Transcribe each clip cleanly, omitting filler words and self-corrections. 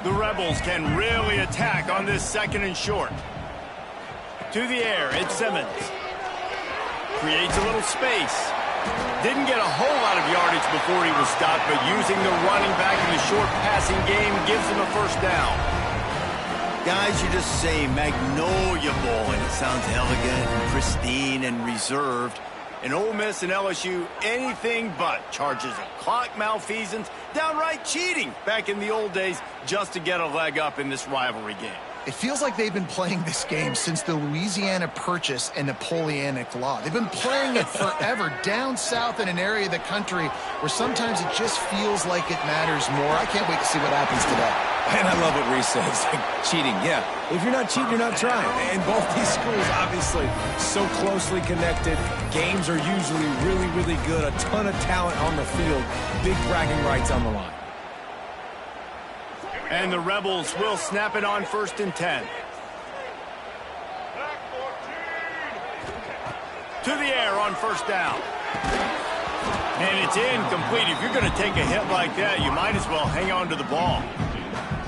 The Rebels can really attack on this 2nd and short. To the air, it's Simmons. Creates a little space. Didn't get a whole lot of yardage before he was stopped, but using the running back in the short passing game gives him a first down. Guys, you just say Magnolia Bowl, and it sounds elegant and pristine and reserved. And Ole Miss and LSU, anything but. Charges of clock malfeasance, downright cheating back in the old days just to get a leg up in this rivalry game. It feels like they've been playing this game since the Louisiana Purchase and Napoleonic Law. They've been playing it forever down south in an area of the country where sometimes it just feels like it matters more. I can't wait to see what happens today. And I love what Reese says. Cheating, yeah. If you're not cheating, you're not trying. And both these schools, obviously, so closely connected. Games are usually really, really good. A ton of talent on the field. Big bragging rights on the line. And the Rebels will snap it on 1st and 10. To the air on 1st down. And it's incomplete. If you're going to take a hit like that, you might as well hang on to the ball.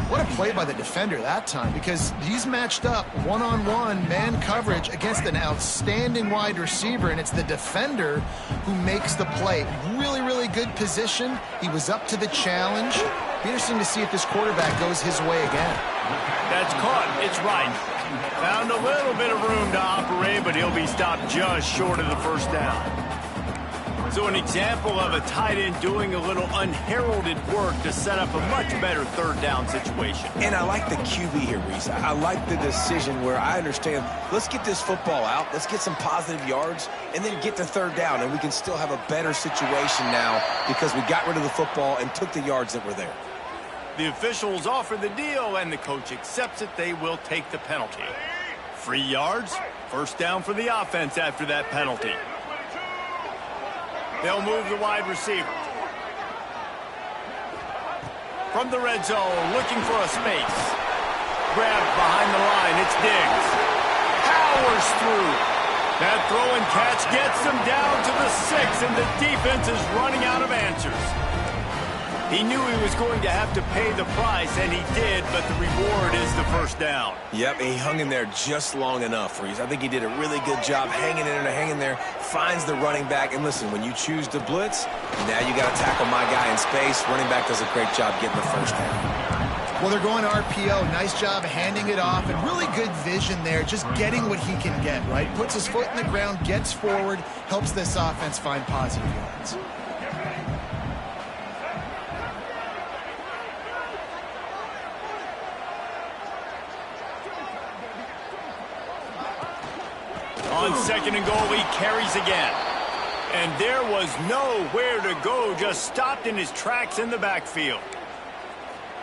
What a play by the defender that time, because he's matched up one-on-one man coverage against an outstanding wide receiver, and it's the defender who makes the play. Really, really good position. He was up to the challenge. Be interesting to see if this quarterback goes his way again. That's caught. It's right. Found a little bit of room to operate, but he'll be stopped just short of the first down. So an example of a tight end doing a little unheralded work to set up a much better 3rd down situation. And I like the QB here, Reese. I like the decision where I understand, let's get this football out, let's get some positive yards, and then get to 3rd down, and we can still have a better situation now because we got rid of the football and took the yards that were there. The officials offer the deal, and the coach accepts it. They will take the penalty. Free yards, 1st down for the offense after that penalty. They'll move the wide receiver. From the red zone, looking for a space. Grabbed behind the line, it's Diggs. Powers through. That throw and catch gets them down to the 6, and the defense is running out of answers. He knew he was going to have to pay the price, and he did, but the reward is the 1st down. Yep, he hung in there just long enough, Reese. I think he did a really good job hanging in there, finds the running back. And listen, when you choose to blitz, now you got to tackle my guy in space. Running back does a great job getting the 1st down. Well, they're going RPO. Nice job handing it off, and really good vision there, just getting what he can get, right? Puts his foot in the ground, gets forward, helps this offense find positive yards. On 2nd and goal, he carries again. And there was nowhere to go, just stopped in his tracks in the backfield.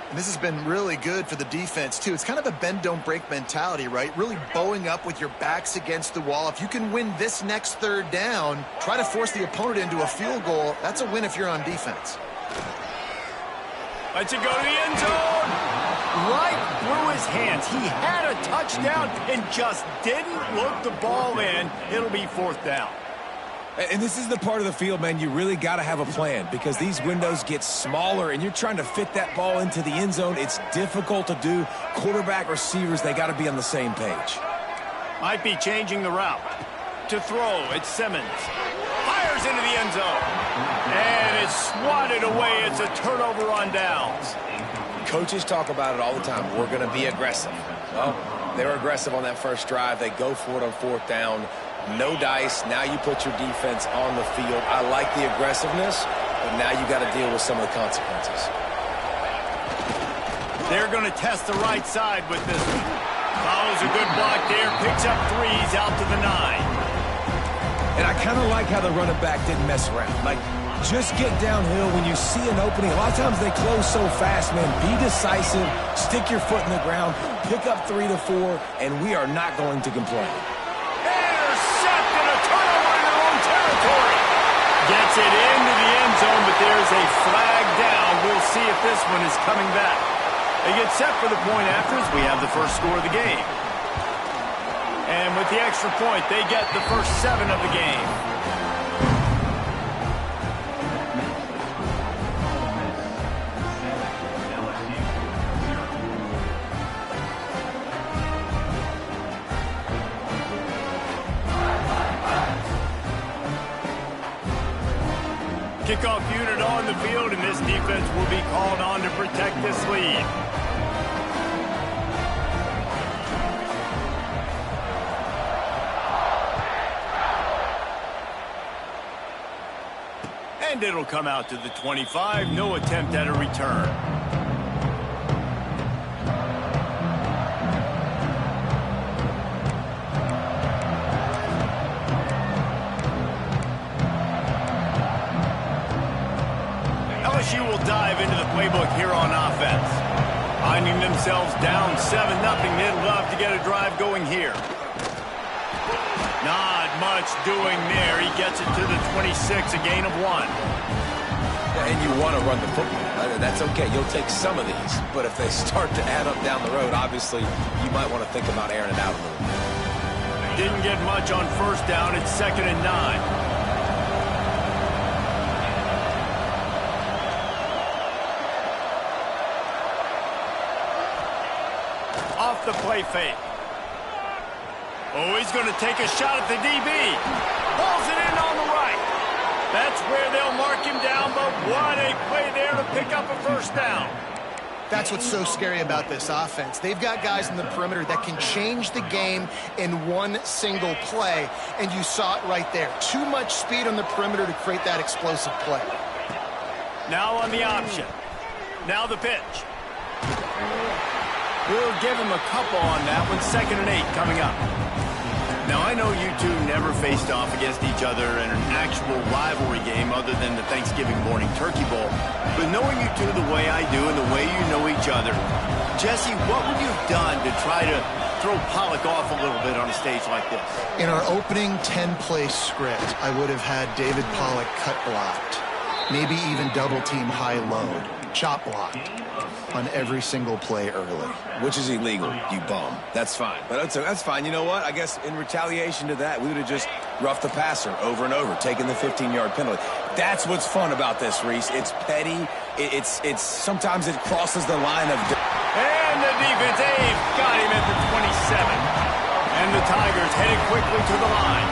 And this has been really good for the defense, too. It's kind of a bend-don't-break mentality, right? Really bowing up with your backs against the wall. If you can win this next 3rd down, try to force the opponent into a field goal. That's a win if you're on defense. Lets it go to the end zone. Right through his hands. He had a touchdown and just didn't look the ball in. It'll be 4th down. And this is the part of the field, man, you really got to have a plan because these windows get smaller and you're trying to fit that ball into the end zone. It's difficult to do. Quarterback, receivers, they got to be on the same page. Might be changing the route. To throw, it's Simmons. Fires into the end zone. And it's swatted away. It's a turnover on downs. Coaches talk about it all the time. We're going to be aggressive. Well, they were aggressive on that first drive. They go for it on 4th down. No dice. Now you put your defense on the field. I like the aggressiveness, but now you got to deal with some of the consequences. They're going to test the right side with this one. Follows a good block there. Picks up 3s out to the 9. And I kind of like how the running back didn't mess around. Like, just get downhill when you see an opening. A lot of times they close so fast, man. Be decisive. Stick your foot in the ground. Pick up 3 to 4, and we are not going to complain. Intercepted, a turnover in their own territory. Gets it into the end zone, but there's a flag down. We'll see if this one is coming back. They get set for the point after as we have the first score of the game. And with the extra point, they get the first 7 of the game. Kickoff unit on the field, and this defense will be called on to protect this lead. And it'll come out to the 25. No attempt at a return. LSU will dive into the playbook here on offense. Finding themselves down 7-0, they'd love to get a drive going here. Not much doing there. He gets it to the 26, a gain of 1. And you want to run the football. That's okay. You'll take some of these. But if they start to add up down the road, obviously, you might want to think about airing it out a little bit. Didn't get much on first down. It's 2nd and 9. Off the play fake. Oh, he's going to take a shot at the DB. Pulls it in on the right. That's where they'll mark him down, but what a play there to pick up a first down. That's what's so scary about this offense. They've got guys in the perimeter that can change the game in one single play, and you saw it right there. Too much speed on the perimeter to create that explosive play. Now on the option. Now the pitch. We'll give him a couple on that one. 2nd and 8 coming up. Now, I know you two never faced off against each other in an actual rivalry game other than the Thanksgiving morning Turkey Bowl. But knowing you two the way I do and the way you know each other, Jesse, what would you have done to try to throw Pollock off a little bit on a stage like this? In our opening 10-play script, I would have had David Pollock cut blocked, maybe even double-team high load, chop blocked on every single play early. Which is illegal, you bum. That's fine. But that's fine. You know what? I guess in retaliation to that, we would have just roughed the passer over and over, taking the 15-yard penalty. That's what's fun about this, Reese. It's petty. It's sometimes it crosses the line of... And the defense, got him at the 27. And the Tigers headed quickly to the line.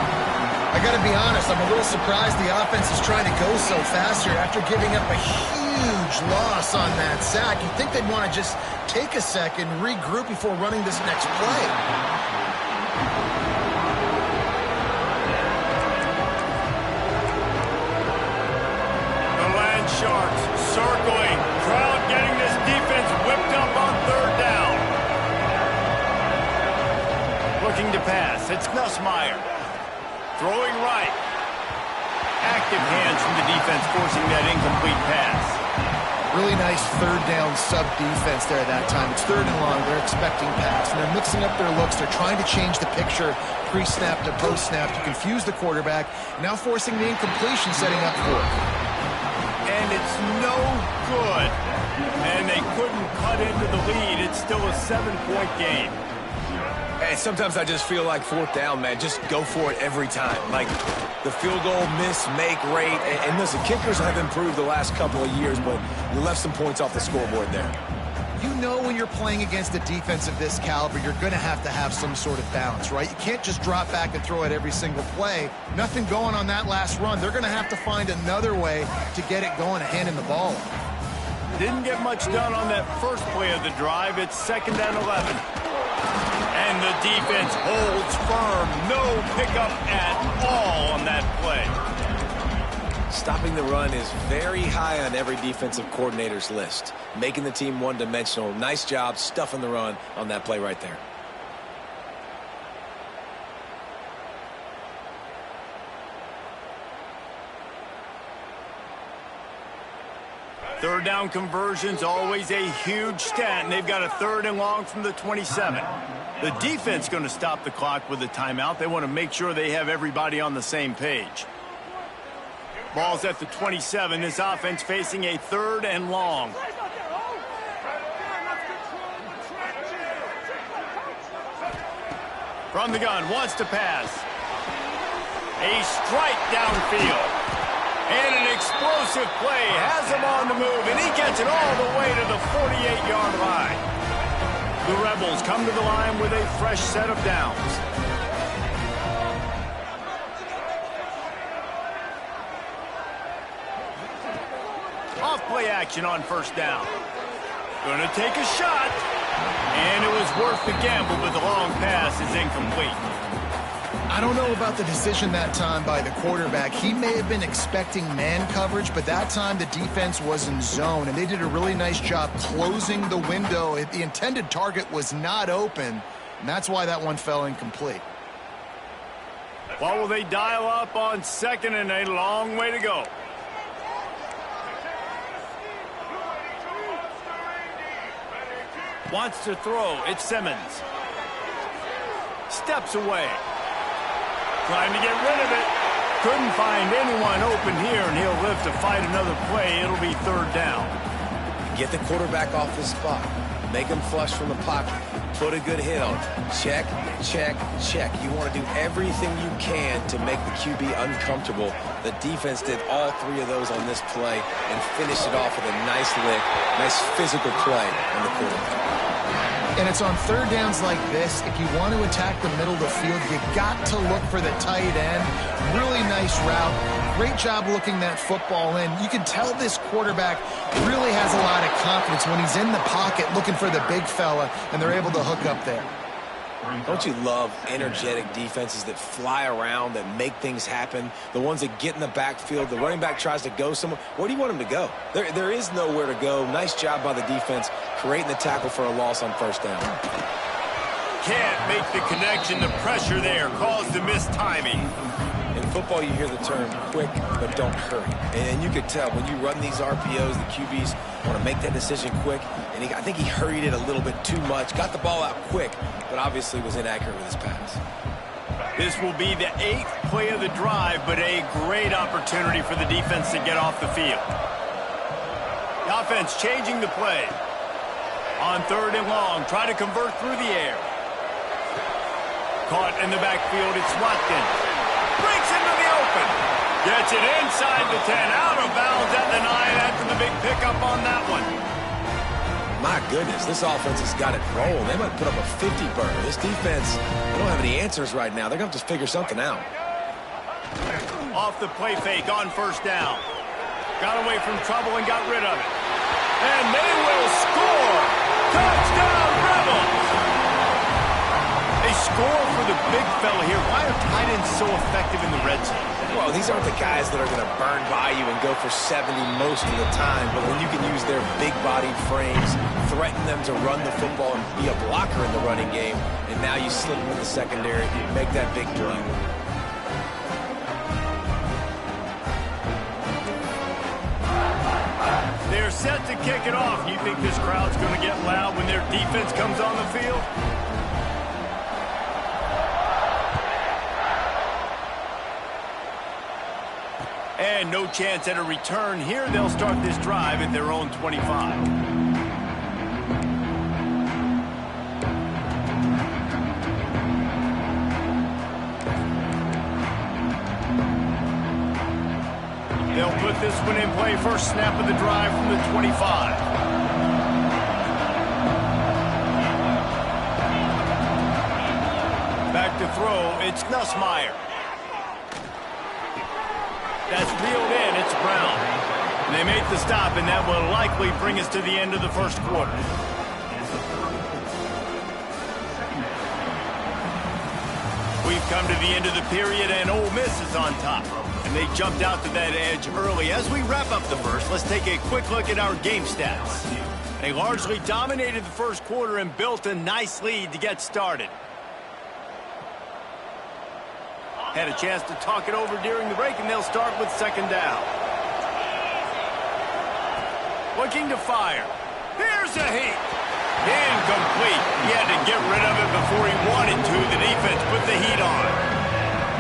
I got to be honest, I'm a little surprised the offense is trying to go so fast here after giving up a huge loss on that sack. You'd think they'd want to just take a second, regroup before running this next play. The Land Sharks circling. Crowd getting this defense whipped up on 3rd down. Looking to pass. It's Nussmeier. Throwing right. Active hands from the defense forcing that incomplete pass. Really nice 3rd down sub-defense there that time. It's 3rd and long. They're expecting pass, and they're mixing up their looks. They're trying to change the picture pre-snap to post-snap to confuse the quarterback, now forcing the incompletion, setting up for it. And it's no good. And they couldn't cut into the lead. It's still a 7-point game. And sometimes I just feel like 4th down, man. Just go for it every time. Like the field goal miss-make rate. And listen, kickers have improved the last couple of years, but you left some points off the scoreboard there. You know when you're playing against a defense of this caliber, you're going to have some sort of balance, right? You can't just drop back and throw it every single play. Nothing going on that last run. They're going to have to find another way to get it going and handing the ball off. Didn't get much done on that first play of the drive. It's 2nd and 11. And the defense holds firm. No pickup at all on that play. Stopping the run is very high on every defensive coordinator's list. Making the team one-dimensional. Nice job stuffing the run on that play right there. Third down conversions, always a huge stat, and they've got a 3rd and long from the 27. The defense going to stop the clock with a timeout. They want to make sure they have everybody on the same page. Ball's at the 27. This offense facing a 3rd and long. From the gun, wants to pass. A strike downfield. And an explosive play has him on the move, and he gets it all the way to the 48-yard line. The Rebels come to the line with a fresh set of downs. action on first down. Gonna take a shot. And it was worth the gamble, but the long pass is incomplete. I don't know about the decision that time by the quarterback. He may have been expecting man coverage, but that time the defense was in zone, and they did a really nice job closing the window. The intended target was not open, and that's why that one fell incomplete. What will they dial up on second and a long way to go? Wants to throw. It's Simmons. Steps away. Trying to get rid of it. Couldn't find anyone open here, and he'll live to fight another play. It'll be third down. Get the quarterback off the spot. Make him flush from the pocket. Put a good hit on him. Check, check, check. You want to do everything you can to make the QB uncomfortable. The defense did all three of those on this play and finished it off with a nice lick, nice physical play on the quarterback. And it's on third downs like this. If you want to attack the middle of the field, you got to look for the tight end. Really nice route. Great job looking that football in. You can tell this quarterback really has a lot of confidence when he's in the pocket looking for the big fella, and they're able to hook up there. Don't you love energetic defenses that fly around, that make things happen? The ones that get in the backfield, the running back tries to go somewhere. Where do you want him to go? There is nowhere to go. Nice job by the defense creating the tackle for a loss on first down. Can't make the connection. The pressure there caused the missed timing. In football, you hear the term quick, but don't hurry. And you could tell when you run these RPOs, the QBs want to make that decision quick. And I think he hurried it a little bit too much. Got the ball out quick, but obviously was inaccurate with his pass. This will be the 8th play of the drive, but a great opportunity for the defense to get off the field. The offense changing the play. On third and long, try to convert through the air. Caught in the backfield, it's Watkins. Breaks into the open. Gets it inside the 10, out of bounds at the 9 after the big pickup on that one. My goodness, this offense has got it rolling. They might put up a 50 burger. This defense, they don't have any answers right now. They're going to have to figure something out. Off the play fake on first down. Got away from trouble and got rid of it. And they will score. Touchdown, Rebels. They score for the big fella here. Why are tight ends so effective in the red zone? Well, these aren't the guys that are going to burn by you and go for 70 most of the time, but when you can use their big-bodied frames, threaten them to run the football and be a blocker in the running game, and now you slip them in the secondary, make that big play. They're set to kick it off. You think this crowd's going to get loud when their defense comes on the field? And no chance at a return here. They'll start this drive at their own 25. They'll put this one in play. First snap of the drive from the 25. Back to throw. It's Nussmeier. That's reeled in. It's Brown. And they make the stop, and that will likely bring us to the end of the first quarter. We've come to the end of the period, and Ole Miss is on top. And they jumped out to that edge early. As we wrap up the first, let's take a quick look at our game stats. They largely dominated the first quarter and built a nice lead to get started. Had a chance to talk it over during the break, and they'll start with second down. Looking to fire. Here's a heat. Incomplete. He had to get rid of it before he wanted to. The defense put the heat on.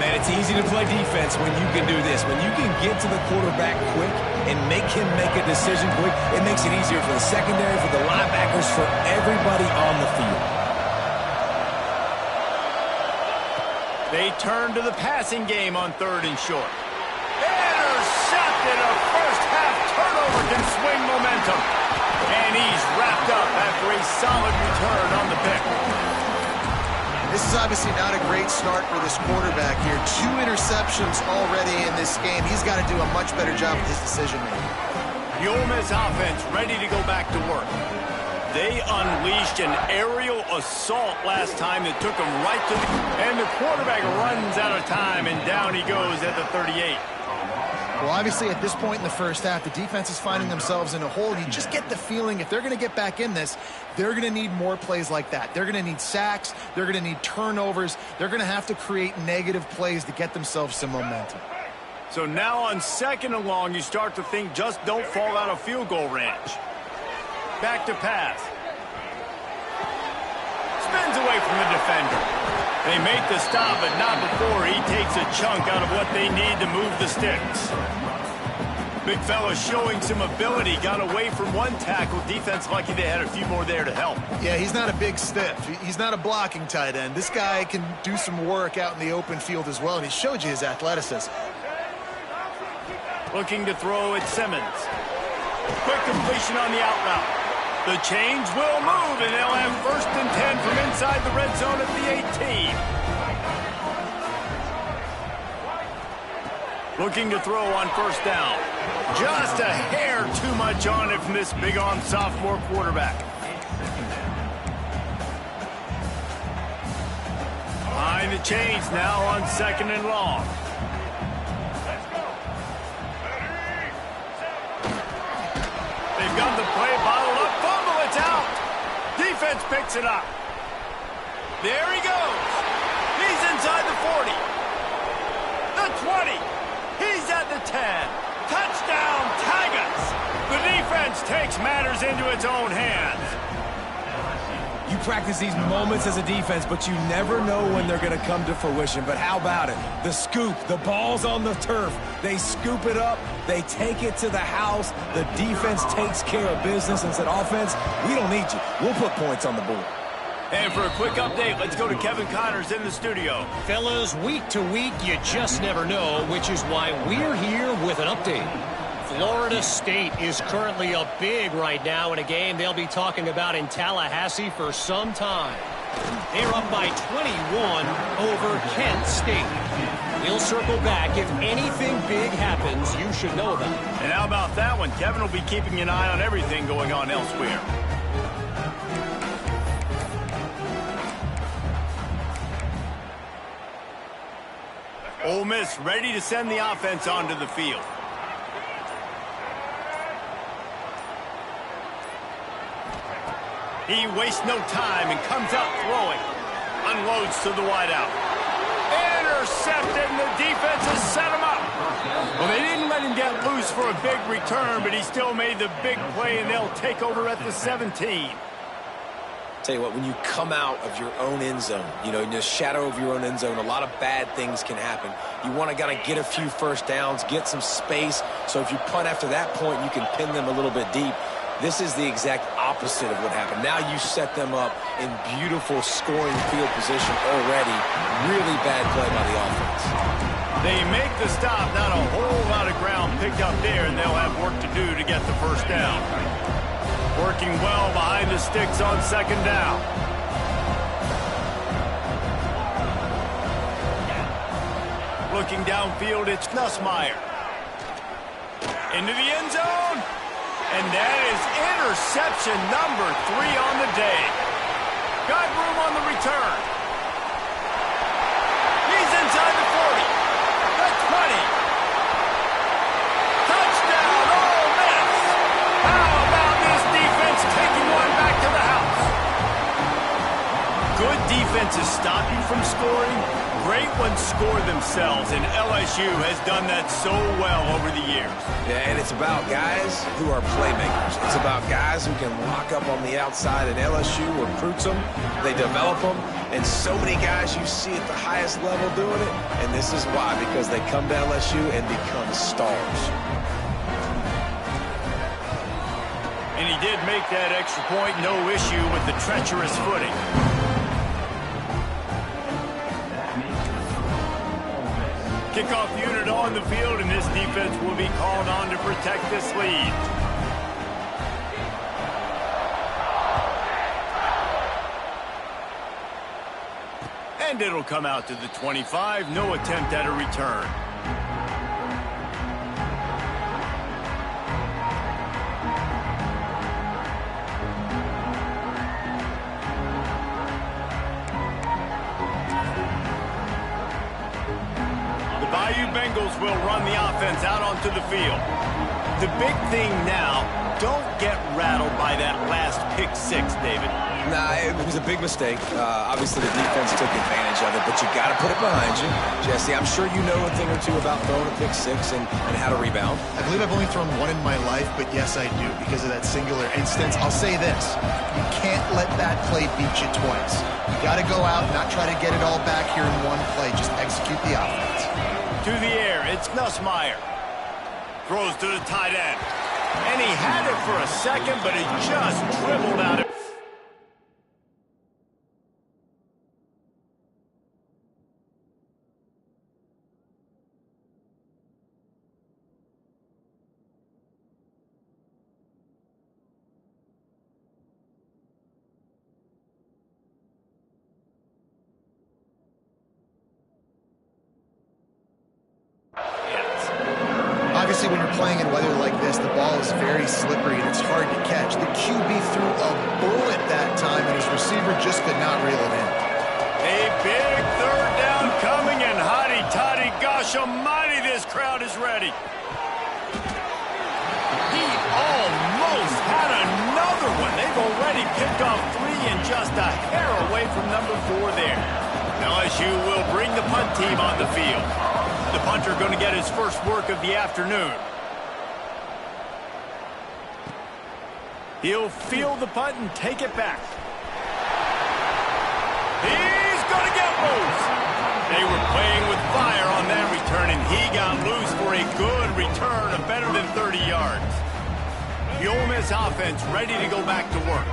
Man, it's easy to play defense when you can do this. When you can get to the quarterback quick and make him make a decision quick, it makes it easier for the secondary, for the linebackers, for everybody on the field. They turn to the passing game on third and short. Intercepted. A first-half turnover can swing momentum. And he's wrapped up after a solid return on the pick. This is obviously not a great start for this quarterback here. 2 interceptions already in this game. He's got to do a much better job with his decision-making. The Ole Miss offense ready to go back to work. They unleashed an aerial assault last time that took them right to the... And the quarterback runs out of time, and down he goes at the 38. Well, obviously, at this point in the first half, the defense is finding themselves in a hole. You just get the feeling if they're going to get back in this, they're going to need more plays like that. They're going to need sacks. They're going to need turnovers. They're going to have to create negative plays to get themselves some momentum. So now on 2nd and long, you start to think just don't fall out of field goal range. Back to pass. Spins away from the defender. They make the stop, but not before he takes a chunk out of what they need to move the sticks. Big fella showing some ability. Got away from one tackle. Defense lucky they had a few more there to help. Yeah, he's not a big stiff. He's not a blocking tight end. This guy can do some work out in the open field as well, and he showed you his athleticism. Looking to throw at Simmons. Quick completion on the out route. The chains will move, and they'll have 1st and 10 from inside the red zone at the 18. Looking to throw on 1st down. Just a hair too much on it from this big-armed sophomore quarterback. Behind the chains now on 2nd and long. They've got the play bottled up. Fumble, it's out. Defense picks it up. There he goes. He's inside the 40. The 20. He's at the 10. Touchdown, Tigers. The defense takes matters into its own hands. You practice these moments as a defense, but you never know when they're going to come to fruition. But how about it? The scoop, the ball's on the turf. They scoop it up. They take it to the house. The defense takes care of business and said, offense, we don't need you. We'll put points on the board. And for a quick update, let's go to Kevin Connors in the studio. Fellas, week to week, you just never know, which is why we're here with an update. Florida State is currently up big right now in a game they'll be talking about in Tallahassee for some time. They're up by 21 over Kent State. We'll circle back. If anything big happens, you should know about it. And how about that one? Kevin will be keeping an eye on everything going on elsewhere. Ole Miss ready to send the offense onto the field. He wastes no time and comes out throwing. Unloads to the wideout. Intercepted, and the defense has set him up. Well, they didn't let him get loose for a big return, but he still made the big play, and they'll take over at the 17. Tell you what, when you come out of your own end zone, you know, in the shadow of your own end zone, a lot of bad things can happen. You want to kind of get a few first downs, get some space, so if you punt after that point, you can pin them a little bit deep. This is the exact opposite of what happened. Now you set them up in beautiful scoring field position already. Really bad play by the offense. They make the stop, not a whole lot of ground picked up there, and they'll have work to do to get the first down. Working well behind the sticks on 2nd down. Looking downfield, it's Nussmeier. Into the end zone. And that is interception number 3 on the day. Got room on the return. He's inside the 40. The 20. Touchdown, Ole Miss. How about this defense taking one back to the house? Good defenses stop you from scoring. Great ones score themselves, and LSU has done that so well over the years. Yeah, and it's about guys who are playmakers. It's about guys who can lock up on the outside, and LSU recruits them, they develop them, and so many guys you see at the highest level doing it, and this is why, because they come to LSU and become stars. And he did make that extra point, no issue with the treacherous footing. Kickoff unit on the field, and this defense will be called on to protect this lead. And it'll come out to the 25. No attempt at a return. Bengals will run the offense out onto the field. The big thing now, don't get rattled by that last pick six, David. Nah, it was a big mistake. Obviously, the defense took advantage of it, but you got to put it behind you. Jesse, I'm sure you know a thing or two about throwing a pick six and how to rebound. I believe I've only thrown one in my life, but yes, I do because of that singular instance. I'll say this. You can't let that play beat you twice. You got to go out and not try to get it all back here in one play. Just execute the offense. To the air, it's Nussmeier. Throws to the tight end. And he had it for a second, but it just dribbled out of. Obviously, when you're playing in weather like this, the ball is very slippery and it's hard to catch. The QB threw a bullet that time, and his receiver just could not reel it in. A big third down coming, and hotty-toddy, gosh almighty, this crowd is ready. He almost had another one. They've already picked off three and just a hair away from number 4 there. LSU will bring the punt team on the field. The punter going to get his first work of the afternoon. He'll field the punt and take it back. He's going to get loose. They were playing with fire on that return, and he got loose for a good return of better than 30 yards. The Ole Miss offense ready to go back to work.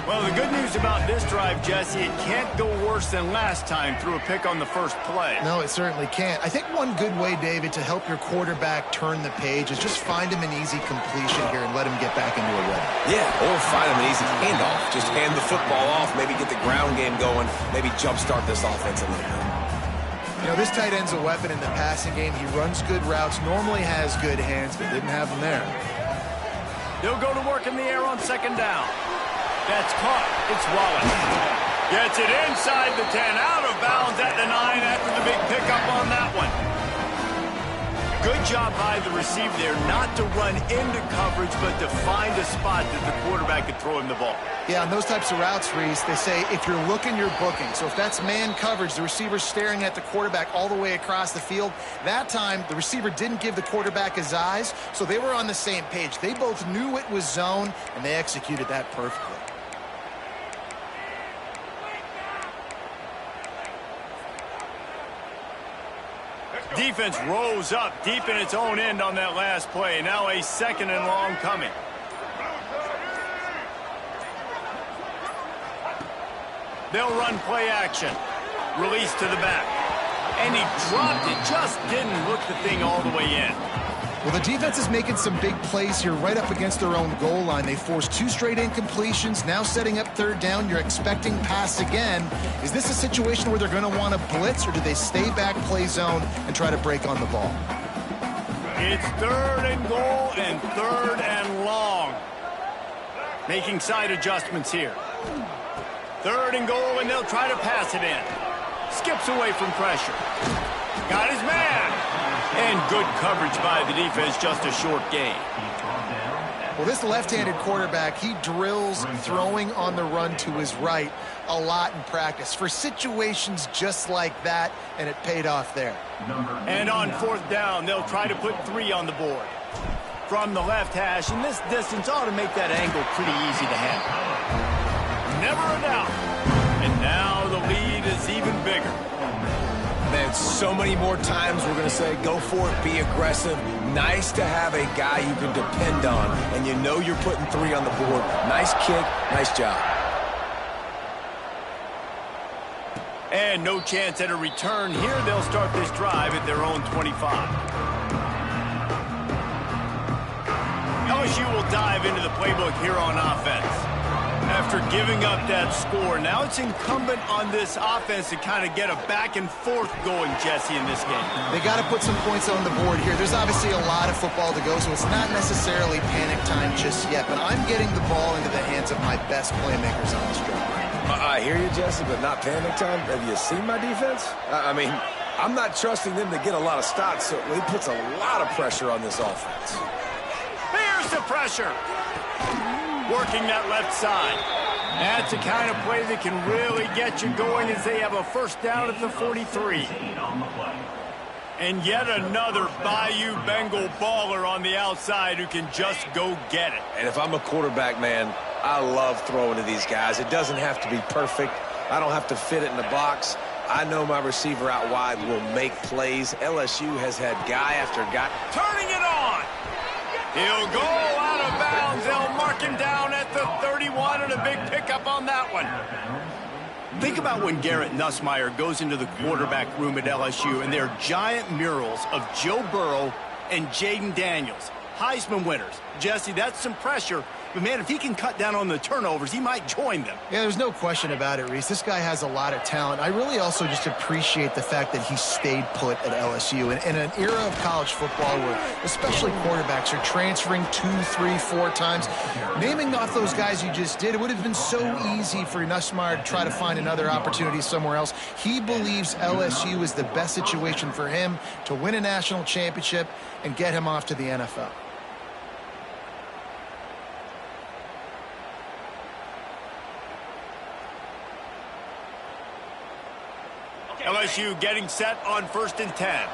Well, the good news about this drive, Jesse, it can't go worse than last time through a pick on the first play. No, it certainly can't. I think one good way, David, to help your quarterback turn the page is just find him an easy completion here and let him get back into a rhythm. Yeah, or find him an easy handoff. Just hand the football off, maybe get the ground game going, maybe jumpstart this offense a little bit. You know, this tight end's a weapon in the passing game. He runs good routes, normally has good hands, but didn't have them there. They'll go to work in the air on second down. That's caught. It's Wallace. Gets it inside the 10, out of bounds at the 9 after the big pickup on that one. Good job by the receiver there not to run into coverage, but to find a spot that the quarterback could throw him the ball. Yeah, on those types of routes, Reese, they say if you're looking, you're booking. So if that's man coverage, the receiver's staring at the quarterback all the way across the field. That time, the receiver didn't give the quarterback his eyes, so they were on the same page. They both knew it was zone, and they executed that perfectly. Defense rose up deep in its own end on that last play. Now a second and long coming. They'll run play action. Release to the back. And he dropped it. Just didn't look the thing all the way in. Well, the defense is making some big plays here right up against their own goal line. They forced 2 straight incompletions, now setting up third down. You're expecting pass again. Is this a situation where they're going to want to blitz, or do they stay back, play zone, and try to break on the ball? It's third and goal and third and long. Making side adjustments here. Third and goal, and they'll try to pass it in. Skips away from pressure. Got his man. And good coverage by the defense, just a short gain. Well, this left-handed quarterback, he drills throwing on the run to his right a lot in practice for situations just like that, and it paid off there. And on fourth down, they'll try to put 3 on the board. From the left hash, and this distance ought to make that angle pretty easy to handle. Never a doubt. And now the lead is even bigger. Man, so many more times we're going to say, go for it, be aggressive. Nice to have a guy you can depend on, and you know you're putting 3 on the board. Nice kick, nice job. And no chance at a return here. They'll start this drive at their own 25. LSU will dive into the playbook here on offense. After giving up that score, now it's incumbent on this offense to kind of get a back and forth going, Jesse, in this game. They got to put some points on the board here. There's obviously a lot of football to go, so it's not necessarily panic time just yet, but I'm getting the ball into the hands of my best playmakers on this drive. I hear you, Jesse, but not panic time. Have you seen my defense? I mean, I'm not trusting them to get a lot of stops, so it puts a lot of pressure on this offense. Here's the pressure. Working that left side. That's the kind of play that can really get you going as they have a first down at the 43. And yet another Bayou Bengal baller on the outside who can just go get it. And if I'm a quarterback, man, I love throwing to these guys. It doesn't have to be perfect. I don't have to fit it in the box. I know my receiver out wide will make plays. LSU has had guy after guy. Turning it on. He'll go out of bounds. They'll mark him down at the 31 and a big pickup on that one. Think about when Garrett Nussmeier goes into the quarterback room at LSU and there are giant murals of Joe Burrow and Jaden Daniels, Heisman winners. Jesse, that's some pressure. But, man, if he can cut down on the turnovers, he might join them. Yeah, there's no question about it, Reese. This guy has a lot of talent. I really also just appreciate the fact that he stayed put at LSU. In an era of college football where especially quarterbacks are transferring 2, 3, 4 times, naming off those guys you just did, it would have been so easy for Nussmeier to try to find another opportunity somewhere else. He believes LSU is the best situation for him to win a national championship and get him off to the NFL. LSU getting set on 1st and 10.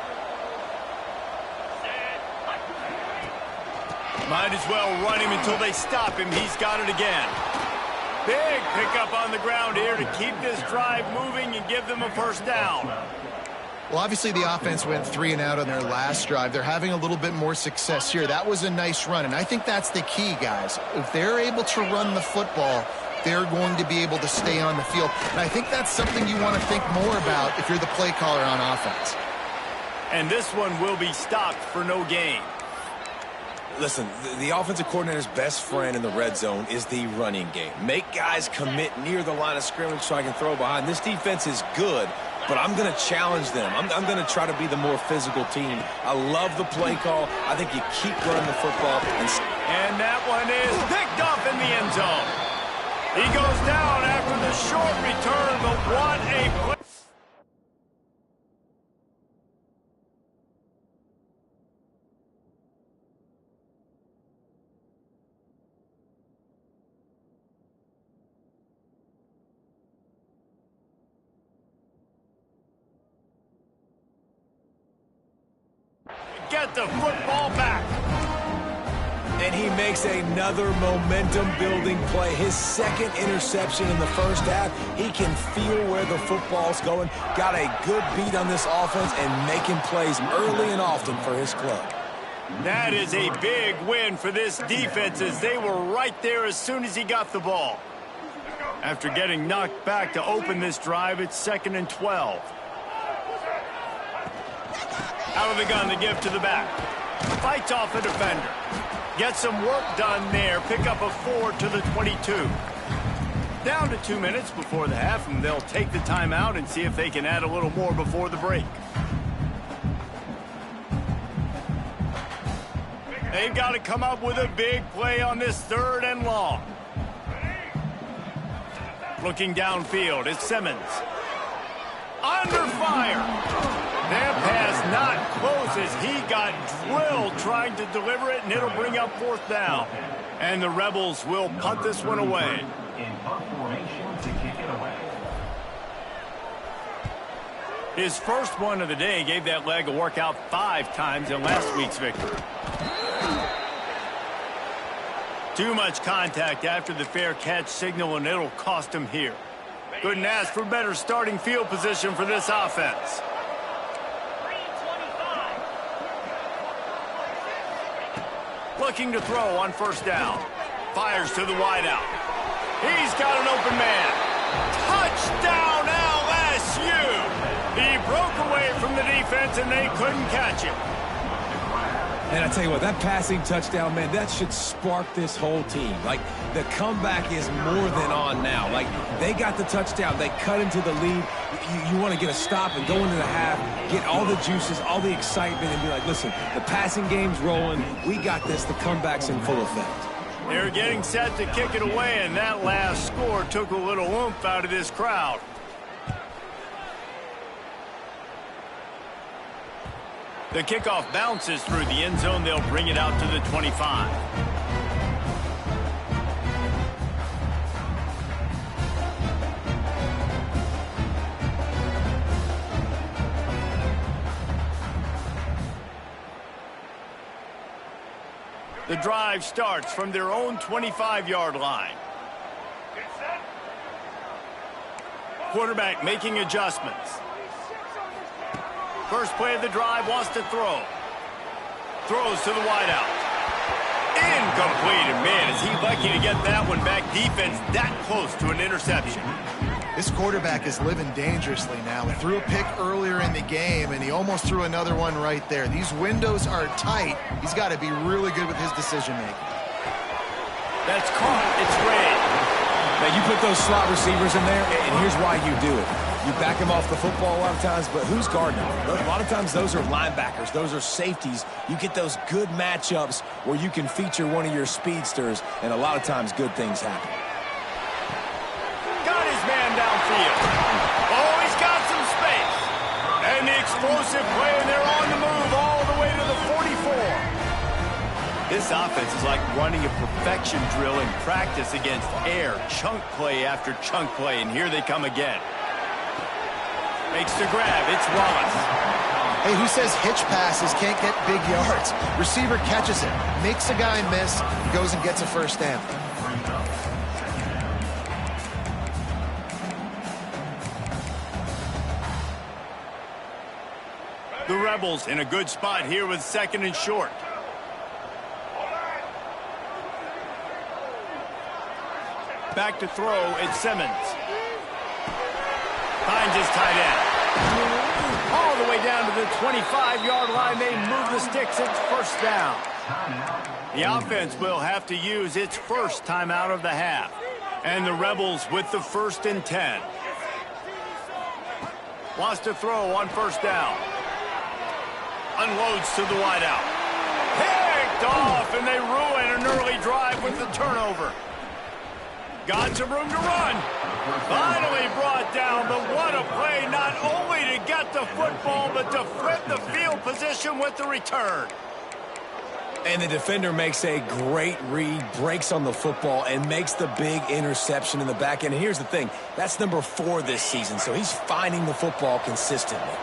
Might as well run him until they stop him. He's got it again. Big pickup on the ground here to keep this drive moving and give them a first down. Well, obviously the offense went 3 and out on their last drive. They're having a little bit more success here. That was a nice run, and I think that's the key, guys. If they're able to run the football, they're going to be able to stay on the field. And I think that's something you want to think more about if you're the play caller on offense. And this one will be stopped for no gain. Listen, the offensive coordinator's best friend in the red zone is the running game. Make guys commit near the line of scrimmage so I can throw behind. This defense is good, but I'm going to challenge them. I'm going to try to be the more physical team. I love the play call. I think you keep running the football. And that one is picked up in the end zone. He goes down after the short return, but what a play. Get the football back. And he makes another momentum-building play. His second interception in the first half. He can feel where the football's going. Got a good beat on this offense and making plays early and often for his club. That is a big win for this defense as they were right there as soon as he got the ball. After getting knocked back to open this drive, it's 2nd and 12. Out of the gun, the give to the back. Fights off a defender. Get some work done there. Pick up a 4 to the 22. Down to 2 minutes before the half, and they'll take the timeout and see if they can add a little more before the break. They've got to come up with a big play on this 3rd and long. Looking downfield, it's Simmons. Under fire. That pass not close as he got drilled trying to deliver it, and it'll bring up 4th down. And the Rebels will punt this one away. His first one of the day gave that leg a workout 5 times in last week's victory. Too much contact after the fair catch signal, and it'll cost him here. Couldn't ask for better starting field position for this offense. Looking to throw on 1st down. Fires to the wideout. He's got an open man. Touchdown LSU! He broke away from the defense and they couldn't catch him. And I tell you what, that passing touchdown, man, that should spark this whole team. Like, the comeback is more than on now. Like, they got the touchdown. They cut into the lead. You want to get a stop and go into the half, get all the juices, all the excitement, and be like, listen, the passing game's rolling. We got this. The comeback's in full effect. They're getting set to kick it away, and that last score took a little oomph out of this crowd. The kickoff bounces through the end zone. They'll bring it out to the 25. The drive starts from their own 25-yard line. Quarterback making adjustments. First play of the drive, wants to throw. Throws to the wideout. Incomplete. And man, is he lucky to get that one back. Defense that close to an interception. This quarterback is living dangerously now. He threw a pick earlier in the game, and he almost threw another one right there. These windows are tight. He's got to be really good with his decision-making. That's caught. It's Ray. Now, you put those slot receivers in there, and here's why you do it. You back them off the football a lot of times, but who's guarding them? A lot of times those are linebackers. Those are safeties. You get those good matchups where you can feature one of your speedsters, and a lot of times good things happen. Got his man downfield. Oh, he's got some space. And the explosive play, and they're on the move all the way to the 44. This offense is like running a perfection drill in practice against air. Chunk play after chunk play, and here they come again. Makes the grab. It's Wallace. Hey, who says hitch passes can't get big yards? Receiver catches it, makes a guy miss, goes and gets a first down. The Rebels in a good spot here with second and short. Back to throw, it's Simmons. Finds his tight end. All the way down to the 25-yard line. They move the sticks. It's first down. The offense will have to use its first timeout of the half. And the Rebels with the 1st and 10. Wants to throw on first down. Unloads to the wideout. Picked off, and they ruin an early drive with the turnover. Got some room to run. Finally brought down, but what a play, not only to get the football, but to flip the field position with the return. And the defender makes a great read, breaks on the football, and makes the big interception in the back end. And here's the thing, that's number 4 this season, so he's finding the football consistently.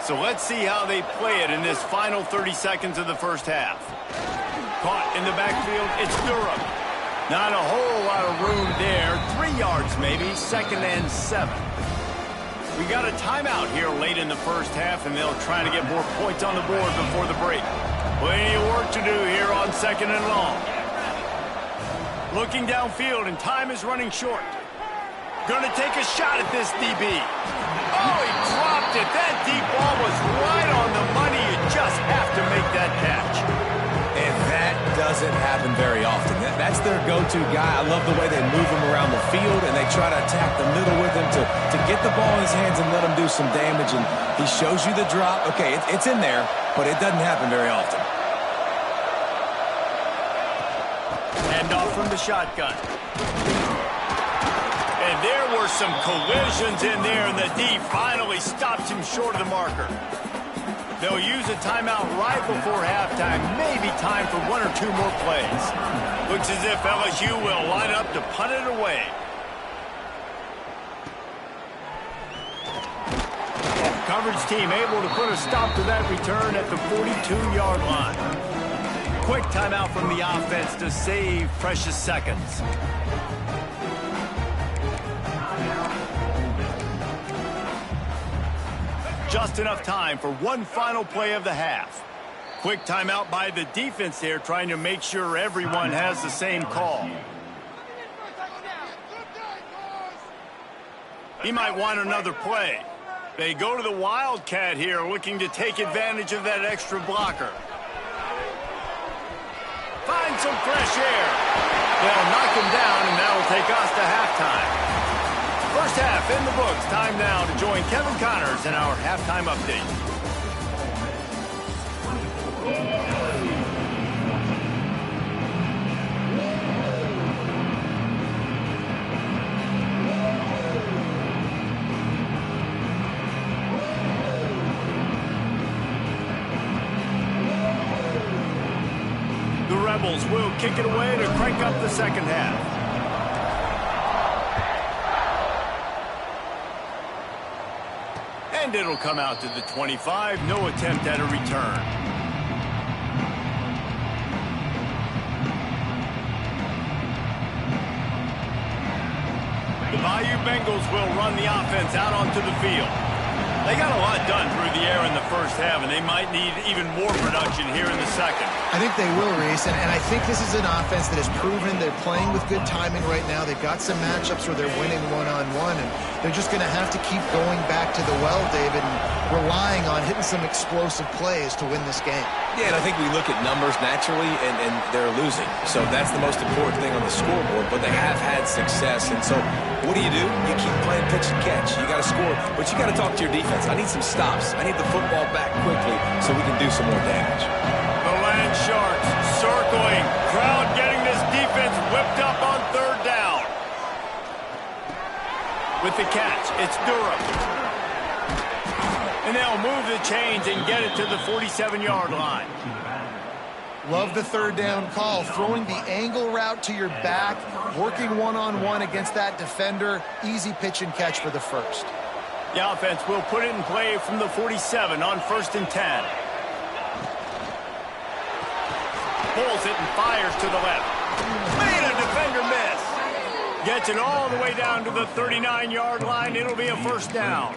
So let's see how they play it in this final 30 seconds of the first half. Caught in the backfield, it's Durham. Not a whole lot of room there. 3 yards maybe, 2nd and 7. We got a timeout here late in the first half, and they'll try to get more points on the board before the break. Plenty of work to do here on 2nd and long. Looking downfield, and time is running short. Gonna take a shot at this DB. Oh, he dropped it. That deep ball was right on the money. You just have to make that catch. And that doesn't happen very often. That's their go-to guy. I love the way they move him around the field, and they try to attack the middle with him to get the ball in his hands and let him do some damage. And he shows you the drop. Okay, it's in there, but it doesn't happen very often. Hand off from the shotgun. And there were some collisions in there, and the D finally stops him short of the marker. They'll use a timeout right before halftime. Maybe time for 1 or 2 more plays. Looks as if LSU will line up to punt it away. Coverage team able to put a stop to that return at the 42-yard line. Quick timeout from the offense to save precious seconds. Just enough time for one final play of the half. Quick timeout by the defense there, trying to make sure everyone has the same call. He might want another play. They go to the Wildcat here, looking to take advantage of that extra blocker. Find some fresh air. They'll knock him down, and that will take us to halftime. First half in the books. Time now to join Kevin Connors in our halftime update. Bengals will kick it away to crank up the second half. And it'll come out to the 25. No attempt at a return. The Bayou Bengals will run the offense out onto the field. They got a lot done through the air in the first half, and they might need even more production here in the second. I think they will, Reese, and I think this is an offense that has proven they're playing with good timing right now. They've got some matchups where they're winning one-on-one, and they're just going to have to keep going back to the well, David, and relying on hitting some explosive plays to win this game. Yeah, and I think we look at numbers naturally, and they're losing. So that's the most important thing on the scoreboard, but they have had success. And so what do? You keep playing pitch and catch. You got to score, but you got to talk to your defense. I need some stops. I need the football back quickly so we can do some more damage. The Land Sharks circling. Crowd getting this defense whipped up on third down. With the catch, it's Durham. And they'll move the chains and get it to the 47-yard line. Love the third down call, throwing the angle route to your back, working one-on-one against that defender. Easy pitch and catch for the first. The offense will put it in play from the 47 on 1st and 10. Pulls it and fires to the left. Made a defender miss. Gets it all the way down to the 39-yard line. It'll be a first down.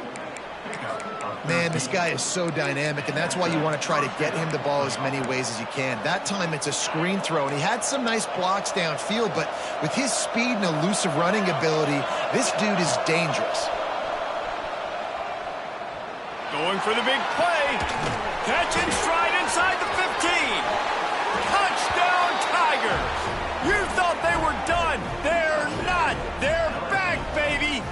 Man, this guy is so dynamic, and that's why you want to try to get him the ball as many ways as you can. That time, it's a screen throw, and he had some nice blocks downfield, but with his speed and elusive running ability, this dude is dangerous. Going for the big play. Catch and stride inside the 15. Touchdown, Tigers. You thought they were done. They're not. They're back, baby.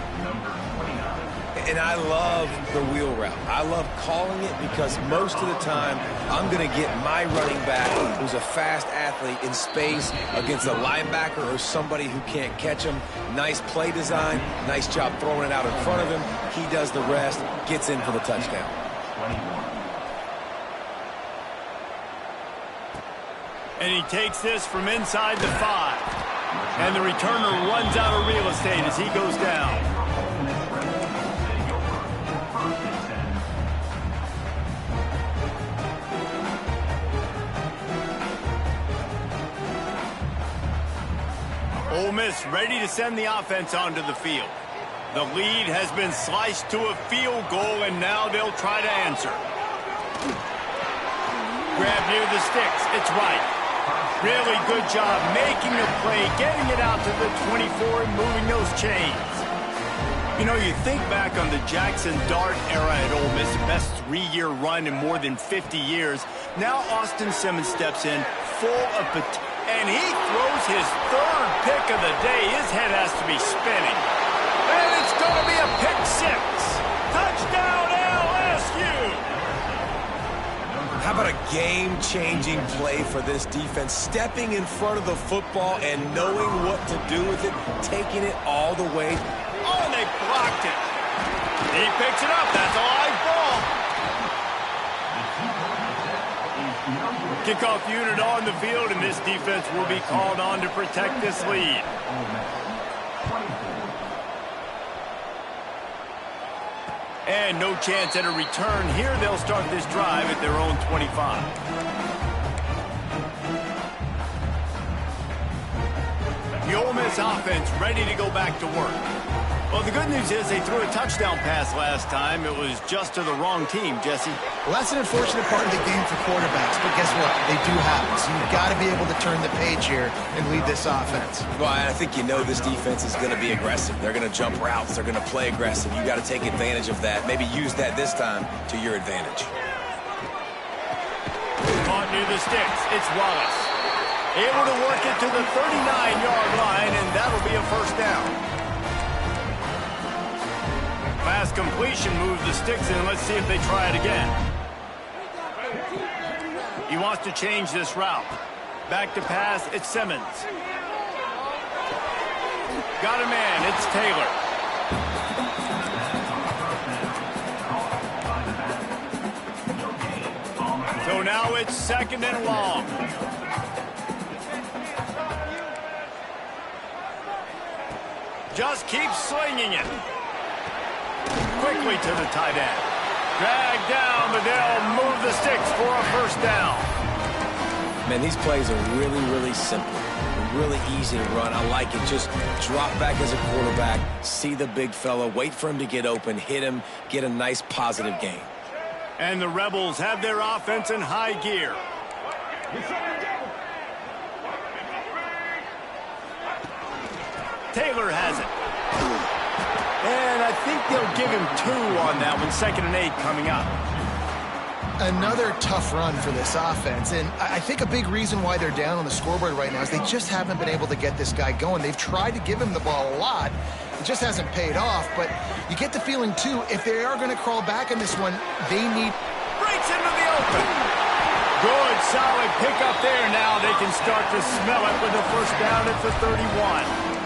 And I love the wheel route. I love calling it because most of the time I'm going to get my running back, who's a fast athlete, in space against a linebacker or somebody who can't catch him. Nice play design. Nice job throwing it out in front of him. He does the rest, gets in for the touchdown. And he takes this from inside the 5. And the returner runs out of real estate as he goes down. Ole Miss ready to send the offense onto the field. The lead has been sliced to a field goal, and now they'll try to answer. Grab near the sticks. It's right. Really good job making a play, getting it out to the 24 and moving those chains. You know, you think back on the Jackson Dart era at Ole Miss, the best 3-year run in more than 50 years. Now Austin Simmons steps in full of potential. And he throws his third pick of the day. His head has to be spinning. And it's going to be a pick 6. Touchdown, LSU! How about a game-changing play for this defense? Stepping in front of the football and knowing what to do with it, taking it all the way. Oh, and they blocked it. He picks it up. That's a live ball. Kickoff unit on the field, and this defense will be called on to protect this lead. And no chance at a return here. They'll start this drive at their own 25. The Ole Miss offense ready to go back to work. Well, the good news is they threw a touchdown pass last time. It was just to the wrong team, Jesse. Well, that's an unfortunate part of the game for quarterbacks, but guess what? They do happen. So you've got to be able to turn the page here and lead this offense. Well, I think you know this defense is going to be aggressive. They're going to jump routes. They're going to play aggressive. You got to take advantage of that. Maybe use that this time to your advantage. Caught near the sticks. It's Wallace. Able to work it to the 39-yard line, and that'll be a first down. Pass completion moves the sticks in. Let's see if they try it again. He wants to change this route. Back to pass, it's Simmons. Got a man, it's Taylor. So now it's 2nd and long. just keeps slinging it. Quickly to the tight end. Dragged down, but they'll move the sticks for a first down. Man, these plays are really, really simple. Really easy to run. I like it. Just drop back as a quarterback, see the big fella, wait for him to get open, hit him, get a nice positive gain. And the Rebels have their offense in high gear. Taylor has it. And I think they'll give him 2 on that one. 2nd and 8 coming up. Another tough run for this offense, and I think a big reason why they're down on the scoreboard right now is they just haven't been able to get this guy going. They've tried to give him the ball a lot. It just hasn't paid off, but you get the feeling, too, if they are going to crawl back in this one, they need... Breaks into the open. Good, solid pickup there. Now they can start to smell it with a first down at the 31.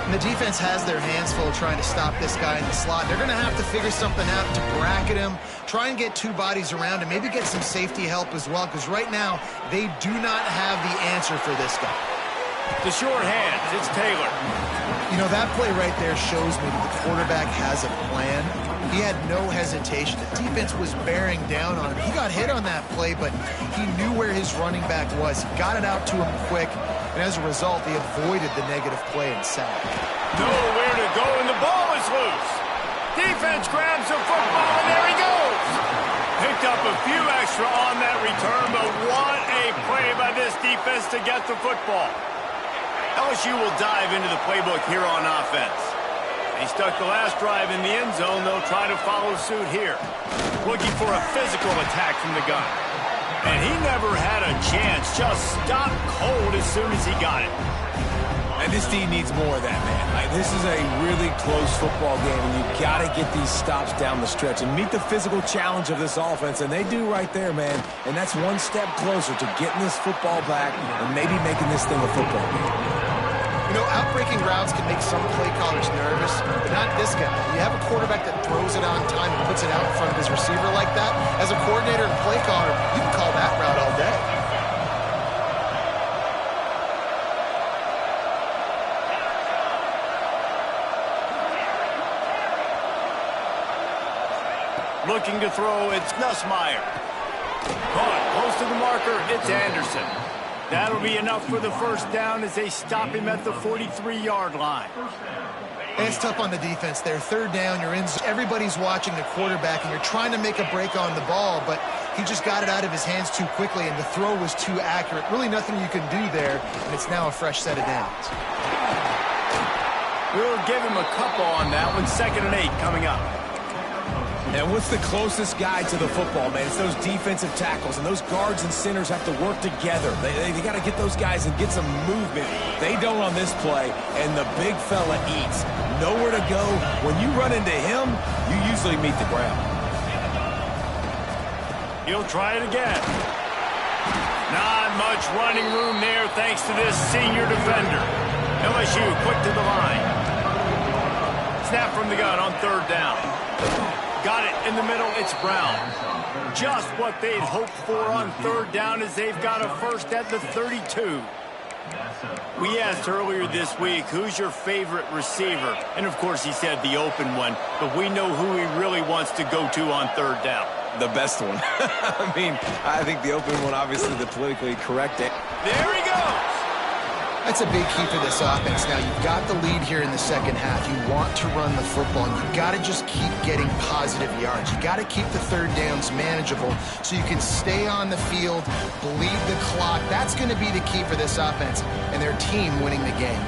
And the defense has their hands full trying to stop this guy in the slot. They're going to have to figure something out to bracket him, try and get 2 bodies around him, maybe get some safety help as well, because right now they do not have the answer for this guy. The short hands, it's Taylor. You know, that play right there shows me that the quarterback has a plan. He had no hesitation. The defense was bearing down on him. He got hit on that play, but he knew where his running back was. He got it out to him quick, and as a result, they avoided the negative play and sack. Nowhere to go, and the ball is loose. Defense grabs the football, and there he goes. Picked up a few extra on that return, but what a play by this defense to get the football. LSU will dive into the playbook here on offense. He stuck the last drive in the end zone. They'll try to follow suit here. Looking for a physical attack from the gun. And he never had a chance. Just stopped cold as soon as he got it. And this team needs more of that, man. This is a really close football game, and you've got to get these stops down the stretch and meet the physical challenge of this offense, and they do right there, man. And that's one step closer to getting this football back and maybe making this thing a football game. You know, outbreaking routes can make some play callers nervous, but not this guy. You have a quarterback that throws it on time and puts it out in front of his receiver like that. As a coordinator and play caller, you can call that route all day. Looking to throw, it's Nussmeier. Caught close to the marker, it's Anderson. That'll be enough for the first down as they stop him at the 43-yard line. And it's tough on the defense there. 3rd down, you're in. Everybody's watching the quarterback, and you're trying to make a break on the ball, but he just got it out of his hands too quickly, and the throw was too accurate. Really nothing you can do there, and it's now a fresh set of downs. We'll give him a couple on that one. 2nd and 8 coming up. And what's the closest guy to the football, man? It's those defensive tackles, and those guards and centers have to work together. They got to get those guys and get some movement. They don't on this play, and the big fella eats. Nowhere to go. When you run into him, you usually meet the ground. He'll try it again. Not much running room there thanks to this senior defender. LSU quick to the line. Snap from the gun on 3rd down. Got it in the middle, it's Brown. Just what they'd hoped for on 3rd down as they've got a first at the 32. We asked earlier this week, who's your favorite receiver? And of course he said the open one, but we know who he really wants to go to on 3rd down. The best one. I mean, I think the open one, obviously the politically correct. There he goes. That's a big key for this offense. Now, you've got the lead here in the second half. You want to run the football, and you've got to just keep getting positive yards. You've got to keep the 3rd downs manageable so you can stay on the field, bleed the clock. That's going to be the key for this offense and their team winning the game.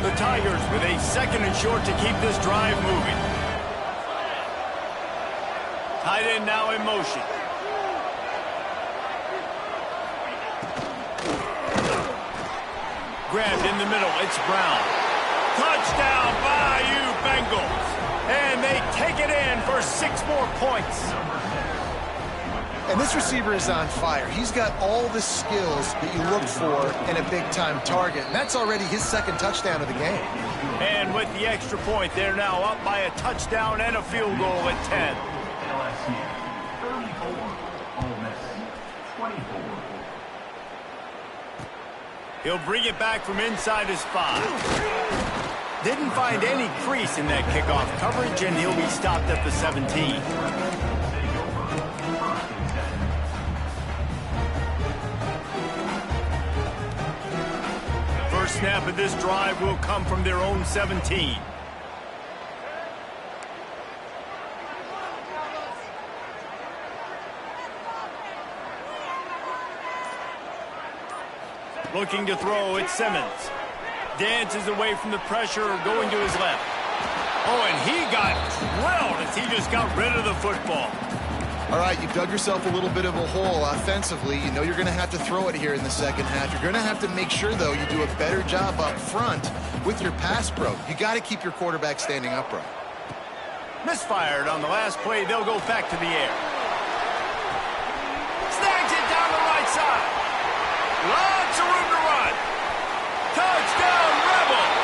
The Tigers with a 2nd and short to keep this drive moving. Tight end now in motion. Grabbed in the middle, it's Brown. Touchdown, Bayou Bengals. And they take it in for 6 more points. And this receiver is on fire. He's got all the skills that you look for in a big-time target. And that's already his 2nd touchdown of the game. And with the extra point, they're now up by a touchdown and a field goal at 10. LSU 34, Ole Miss 24. He'll bring it back from inside his 5. Didn't find any crease in that kickoff coverage, and he'll be stopped at the 17. First snap of this drive will come from their own 17. Looking to throw, it's Simmons. Dances away from the pressure, going to his left. Oh, and he got drilled as he just got rid of the football. All right, you dug yourself a little bit of a hole offensively. You know you're going to have to throw it here in the second half. You're going to have to make sure, though, you do a better job up front with your pass pro. You got to keep your quarterback standing upright. Misfired on the last play. They'll go back to the air. Snags it down the right side. Lots of room to run. Touchdown, Rebels!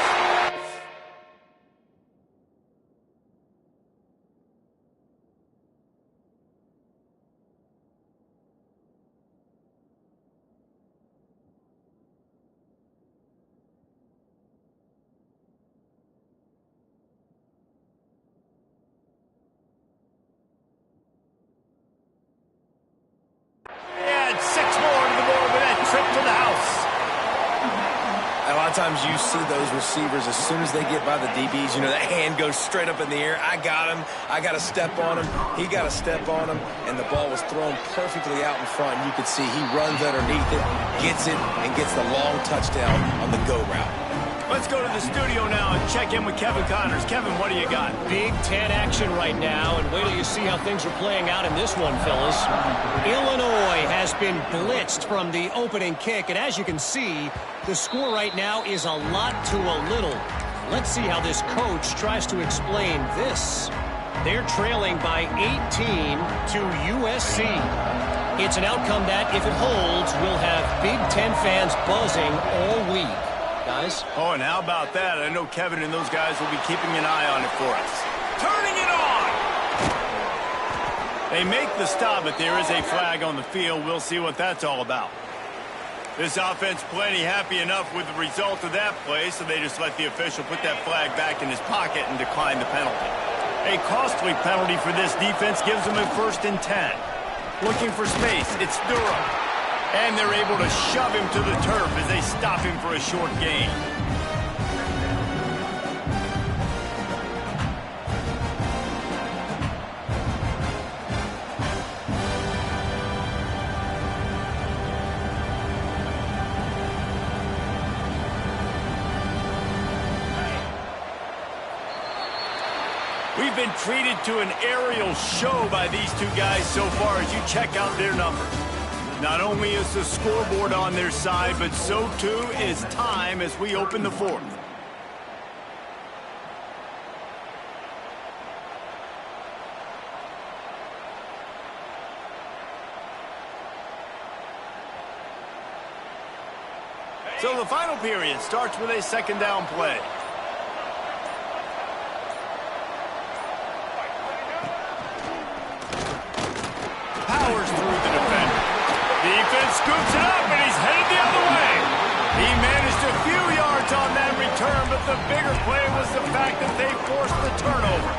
And 6 more to the board with that trip to the house. A lot of times you see those receivers, as soon as they get by the DBs, you know, that hand goes straight up in the air. I got him. I got to step on him. He got to step on him. And the ball was thrown perfectly out in front. You could see he runs underneath it, gets it, and gets the long touchdown on the go route. Let's go to the studio now and check in with Kevin Connors. Kevin, what do you got? Big Ten action right now, and wait till you see how things are playing out in this one, fellas. Illinois has been blitzed from the opening kick, and as you can see, the score right now is a lot to a little. Let's see how this coach tries to explain this. They're trailing by 18 to USC. It's an outcome that, if it holds, will have Big Ten fans buzzing all week. Guys? Oh, and how about that? I know Kevin and those guys will be keeping an eye on it for us. Turning it on! They make the stop, but there is a flag on the field. We'll see what that's all about. This offense plenty happy enough with the result of that play, so they just let the official put that flag back in his pocket and decline the penalty. A costly penalty for this defense gives them a 1st and 10. Looking for space, it's Durham. And they're able to shove him to the turf as they stop him for a short gain. We've been treated to an aerial show by these two guys so far as you check out their numbers. Not only is the scoreboard on their side, but so too is time as we open the 4th. So the final period starts with a 2nd down play. Powers through the defender. Defense scoops it up, and he's headed the other way. He managed a few yards on that return, but the bigger play was the fact that they forced the turnover.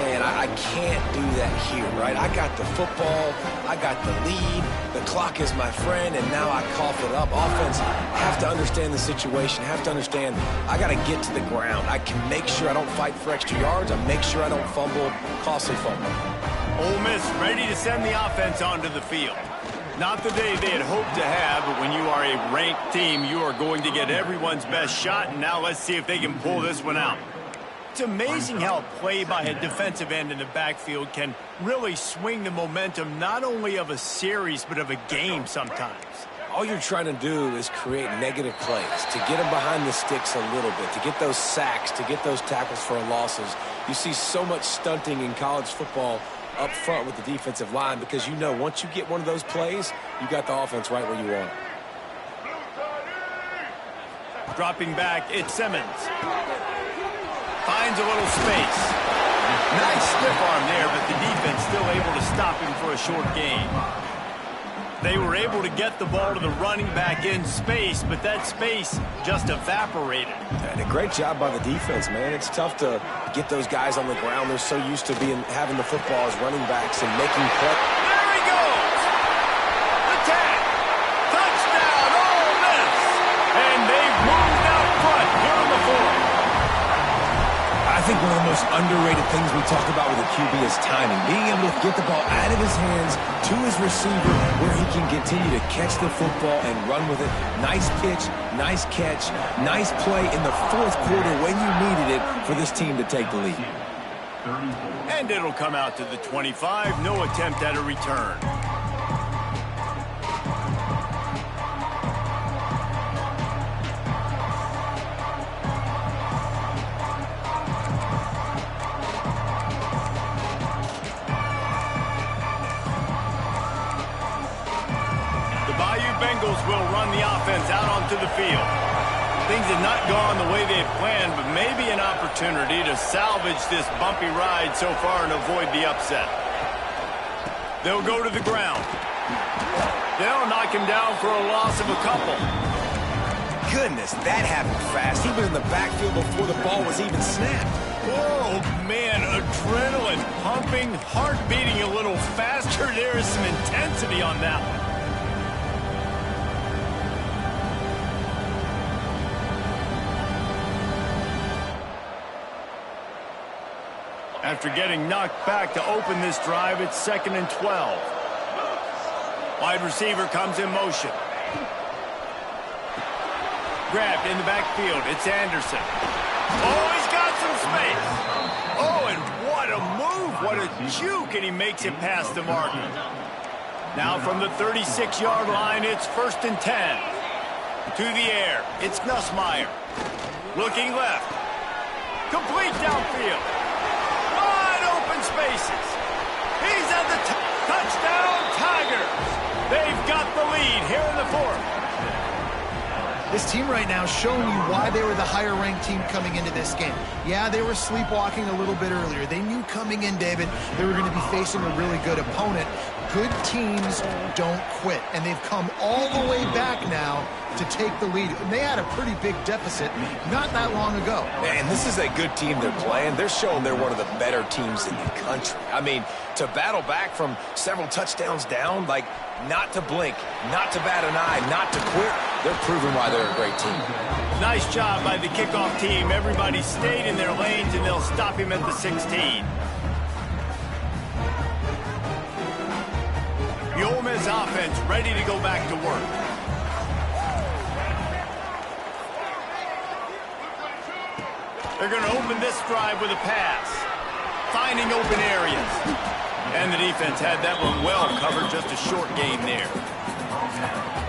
Man, I can't do that here, right? I got the football, I got the lead, the clock is my friend, and now I cough it up. Offense have to understand the situation, have to understand I got to get to the ground. I can make sure I don't fight for extra yards. I make sure I don't fumble, costly fumble. Ole Miss ready to send the offense onto the field. Not the day they had hoped to have, but when you are a ranked team, you are going to get everyone's best shot, and now let's see if they can pull this one out. It's amazing how a play by a defensive end in the backfield can really swing the momentum not only of a series, but of a game sometimes. All you're trying to do is create negative plays, to get them behind the sticks a little bit, to get those sacks, to get those tackles for losses. You see so much stunting in college football up front with the defensive line because you know once you get one of those plays, you got the offense right where you want it. Dropping back, it's Simmons. Finds a little space. Nice stiff arm there, but the defense still able to stop him for a short gain. They were able to get the ball to the running back in space, but that space just evaporated. And a great job by the defense, man. It's tough to get those guys on the ground. They're so used to having the football as running backs and making plays. There he goes! The tag! Touchdown, Ole Miss! And they've moved out front here in the fourth. I think one of the most underrated things we talk about with a QB is timing. Being able to get the ball out of his hands to his receiver where he can continue to catch the football and run with it. Nice pitch, nice catch, nice play in the fourth quarter when you needed it for this team to take the lead. And it'll come out to the 25. No attempt at a return. Bengals will run the offense out onto the field. Things have not gone the way they had planned, but maybe an opportunity to salvage this bumpy ride so far and avoid the upset. They'll go to the ground. They'll knock him down for a loss of a couple. Goodness, that happened fast. He was in the backfield before the ball was even snapped. Oh, man, adrenaline pumping, heart beating a little faster. There is some intensity on that one. After getting knocked back to open this drive, it's 2nd and 12. Wide receiver comes in motion. Grabbed in the backfield. It's Anderson. Oh, he's got some space. Oh, and what a move. What a juke, and he makes it past the marker. Now from the 36-yard line, it's 1st and 10. To the air. It's Nussmeier. Looking left. Complete downfield. Spaces. He's at the touchdown, Tigers. They've got the lead here in the fourth. This team right now is showing you why they were the higher-ranked team coming into this game. Yeah, they were sleepwalking a little bit earlier. They knew coming in, David, they were going to be facing a really good opponent. Good teams don't quit, and they've come all the way back now to take the lead. And they had a pretty big deficit not that long ago. And this is a good team they're playing. They're showing they're one of the better teams in the country. I mean, to battle back from several touchdowns down, like not to blink, not to bat an eye, not to quit, they're proving why they're a great team. Nice job by the kickoff team. Everybody stayed in their lanes, and they'll stop him at the 16. The Ole Miss offense ready to go back to work. They're going to open this drive with a pass, finding open areas. And the defense had that one well covered, just a short gain there.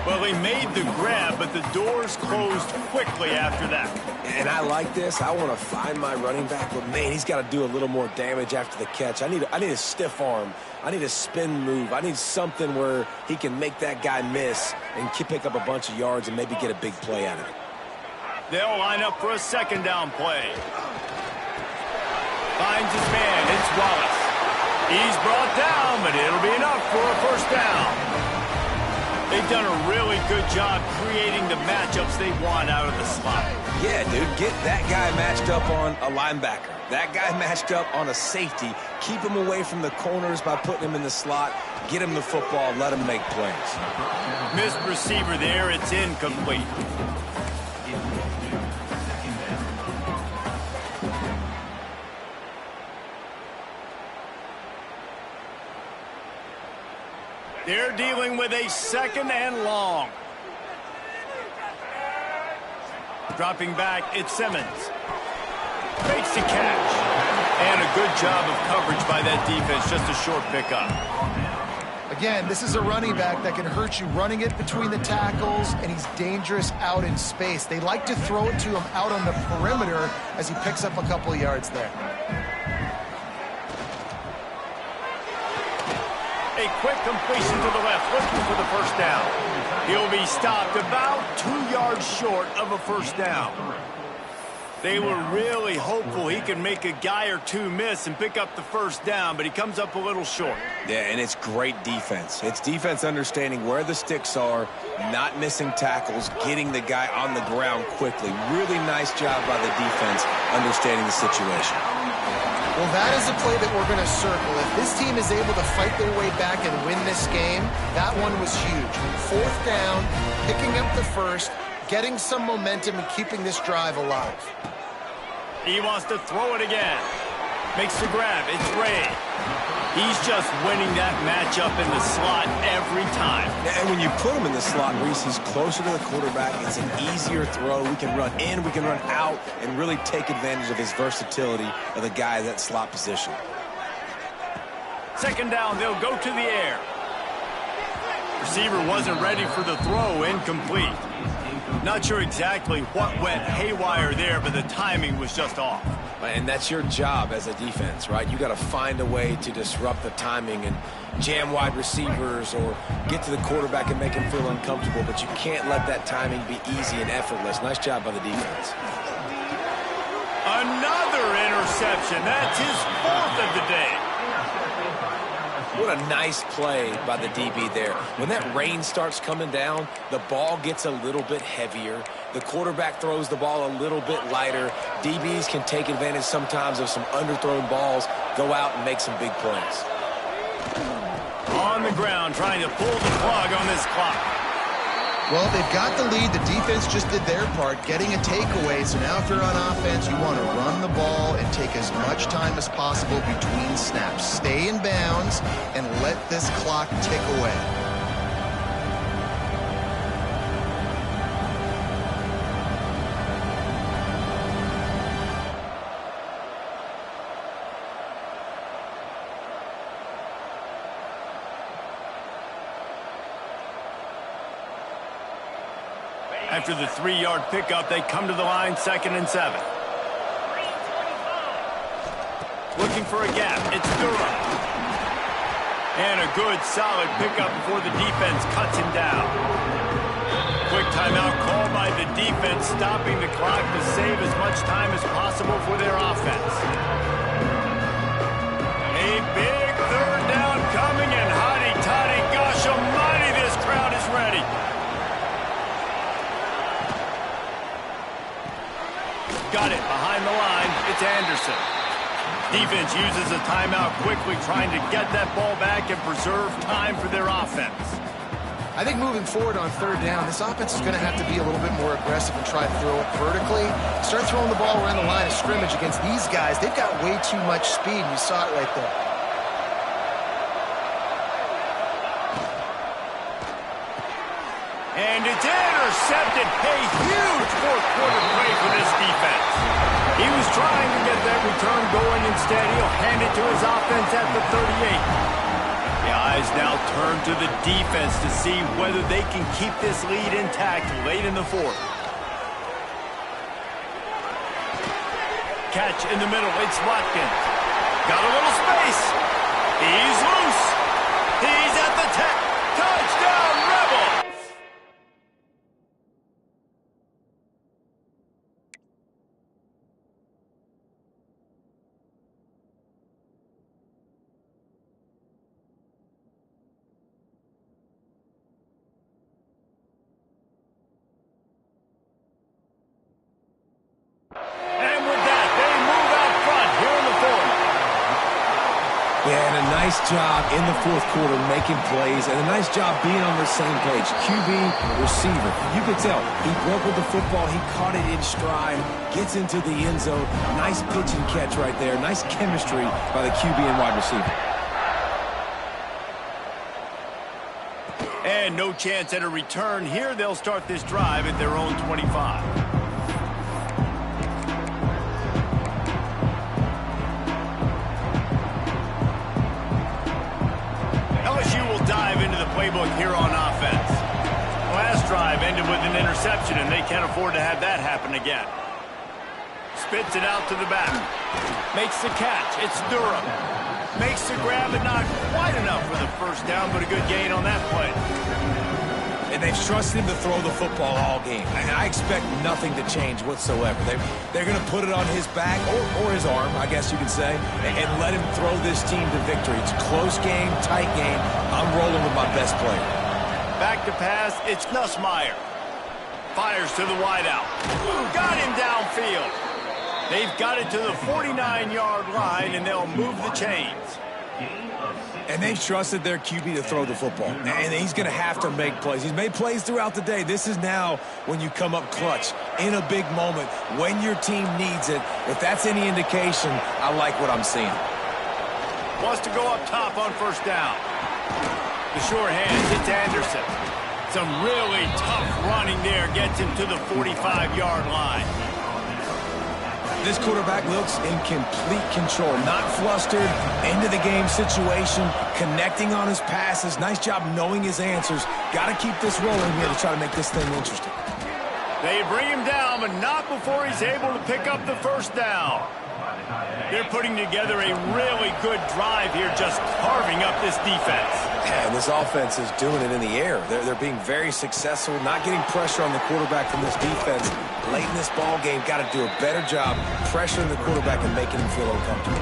Well, he made the grab, but the doors closed quickly after that. And I like this. I want to find my running back, but, man, he's got to do a little more damage after the catch. I need a stiff arm. I need a spin move. I need something where he can make that guy miss and pick up a bunch of yards and maybe get a big play out of it. They'll line up for a 2nd down play. Finds his man. It's Wallace. He's brought down, but it'll be enough for a 1st down. They've done a really good job creating the matchups they want out of the slot. Yeah, dude, get that guy matched up on a linebacker. That guy matched up on a safety. Keep him away from the corners by putting him in the slot. Get him the football. Let him make plays. Missed receiver there. It's incomplete. They're dealing with a 2nd and long. Dropping back, it's Simmons. Makes the catch. And a good job of coverage by that defense. Just a short pickup. Again, this is a running back that can hurt you running it between the tackles, and he's dangerous out in space. They like to throw it to him out on the perimeter as he picks up a couple of yards there. A quick completion to the left, looking for the 1st down. He'll be stopped about 2 yards short of a 1st down. They were really hopeful he could make a guy or two miss and pick up the first down, but he comes up a little short. Yeah, and it's great defense. It's defense understanding where the sticks are, not missing tackles, getting the guy on the ground quickly. Really nice job by the defense understanding the situation. Well, that is a play that we're going to circle. If this team is able to fight their way back and win this game, that one was huge. 4th down, picking up the first, getting some momentum and keeping this drive alive. He wants to throw it again. Makes the grab. It's Ray. He's just winning that matchup in the slot every time. And when you put him in the slot, Reese, he's closer to the quarterback. It's an easier throw. We can run in, we can run out, and really take advantage of his versatility of the guy in that slot position. 2nd down, they'll go to the air. Receiver wasn't ready for the throw, incomplete. Not sure exactly what went haywire there, but the timing was just off. And that's your job as a defense, right? You got to find a way to disrupt the timing and jam wide receivers or get to the quarterback and make him feel uncomfortable, but you can't let that timing be easy and effortless. Nice job by the defense. Another interception. That's his 4th of the day. What a nice play by the DB there. When that rain starts coming down, the ball gets a little bit heavier. The quarterback throws the ball a little bit lighter. DBs can take advantage sometimes of some underthrown balls, go out and make some big plays. On the ground, trying to pull the plug on this clock. Well, they've got the lead. The defense just did their part, getting a takeaway. So now if you're on offense, you want to run the ball and take as much time as possible between snaps. Stay in bounds and let this clock tick away. After the 3-yard pickup, they come to the line, 2nd and 7. Looking for a gap. It's Durham. And a good, solid pickup before the defense cuts him down. Quick timeout called by the defense, stopping the clock to save as much time as possible for their offense. A big 3rd down coming, and hotty-toddy, gosh almighty, this crowd is ready. Got it behind the line. It's Anderson. Defense uses a timeout quickly, trying to get that ball back and preserve time for their offense. I think moving forward on 3rd down, this offense is going to have to be a little bit more aggressive and try to throw it vertically. Start throwing the ball around the line of scrimmage against these guys. They've got way too much speed. You saw it right there. And it's intercepted. A huge 4th quarter play for this defense. He was trying to get that return going. Instead, he'll hand it to his offense at the 38. The eyes now turn to the defense to see whether they can keep this lead intact late in the 4th. Catch in the middle. It's Watkins. Got a little space. He's loose. He's at the 10. Touchdown, Rebels! Nice job in the 4th quarter making plays, and a nice job being on the same page. QB, receiver. You could tell he broke with the football. He caught it in stride, gets into the end zone. Nice pitch and catch right there. Nice chemistry by the QB and wide receiver. And no chance at a return here. They'll start this drive at their own 25. Dive into the playbook here on offense. Last drive ended with an interception, and they can't afford to have that happen again. Spits it out to the back. Makes the catch. It's Durham. Makes the grab, and not quite enough for the first down, but a good gain on that play. And they've trusted him to throw the football all game. And I expect nothing to change whatsoever. They're going to put it on his back, or his arm, I guess you could say, and let him throw this team to victory. It's a close game, tight game. I'm rolling with my best player. Back to pass, it's Nussmeier. Fires to the wideout. Got him downfield. They've got it to the 49-yard line, and they'll move the chains. And they've trusted their QB to throw the football. And he's going to have to make plays. He's made plays throughout the day. This is now when you come up clutch in a big moment when your team needs it. If that's any indication, I like what I'm seeing. Wants to go up top on first down. The short hands, it's Anderson. Some really tough running there gets him to the 45-yard line. This quarterback looks in complete control, not flustered, into the game situation, connecting on his passes. Nice job knowing his answers. Got to keep this rolling here to try to make this thing interesting. They bring him down, but not before he's able to pick up the first down. They're putting together a really good drive here, just carving up this defense. Yeah, and this offense is doing it in the air. They're being very successful, not getting pressure on the quarterback from this defense. Late in this ball game, got to do a better job pressuring the quarterback and making him feel uncomfortable.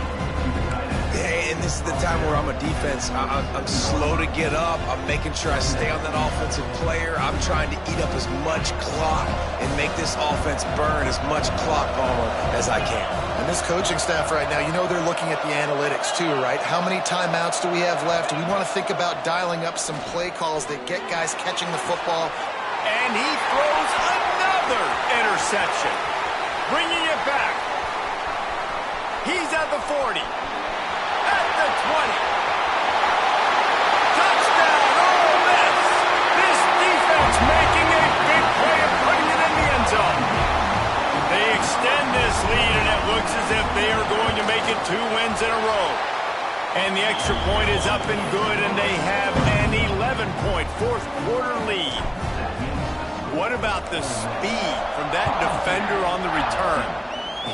Yeah, and this is the time where I'm a defense. I'm slow to get up. I'm making sure I stay on that offensive player. I'm trying to eat up as much clock and make this offense burn as much clock armor as I can. And this coaching staff right now, you know they're looking at the analytics too, right? How many timeouts do we have left? We want to think about dialing up some play calls that get guys catching the football. And he throws another interception, bringing it back. He's at the 40, at the 20. Touchdown, Ole Miss. This defense making a big play and putting it in the end zone. They extend this lead, and it looks as if they are going to make it 2 wins in a row. And the extra point is up and good, and they have an 11-point fourth-quarter lead. What about the speed from that defender on the return?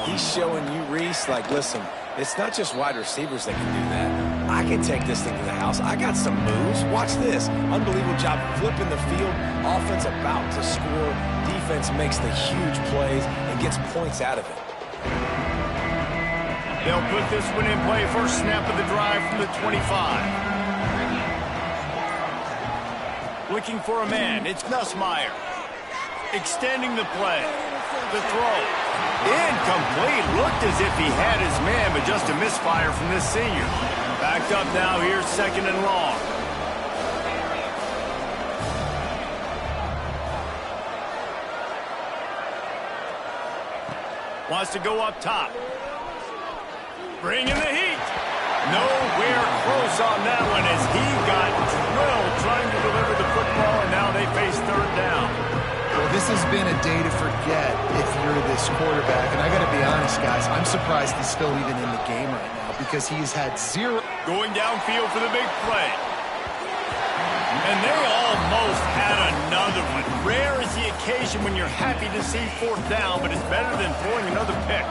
He's showing you, Reese, like, listen, it's not just wide receivers that can do that. I can take this thing to the house. I got some moves. Watch this. Unbelievable job flipping the field. Offense about to score. Defense makes the huge plays and gets points out of it. They'll put this one in play. First snap of the drive from the 25. Looking for a man. It's Nussmeier. Extending the play. The throw. Incomplete. Looked as if he had his man, but just a misfire from this senior. Backed up now. Here's second and long. Wants to go up top. Bringing the heat. Nowhere close on that one as he got drilled trying to deliver the football, and now they face third down. Well, this has been a day to forget if you're this quarterback. And I got to be honest, guys, I'm surprised he's still even in the game right now because he's had zero. Going downfield for the big play. And they almost had another one. Rare is the occasion when you're happy to see fourth down, but it's better than throwing another pick.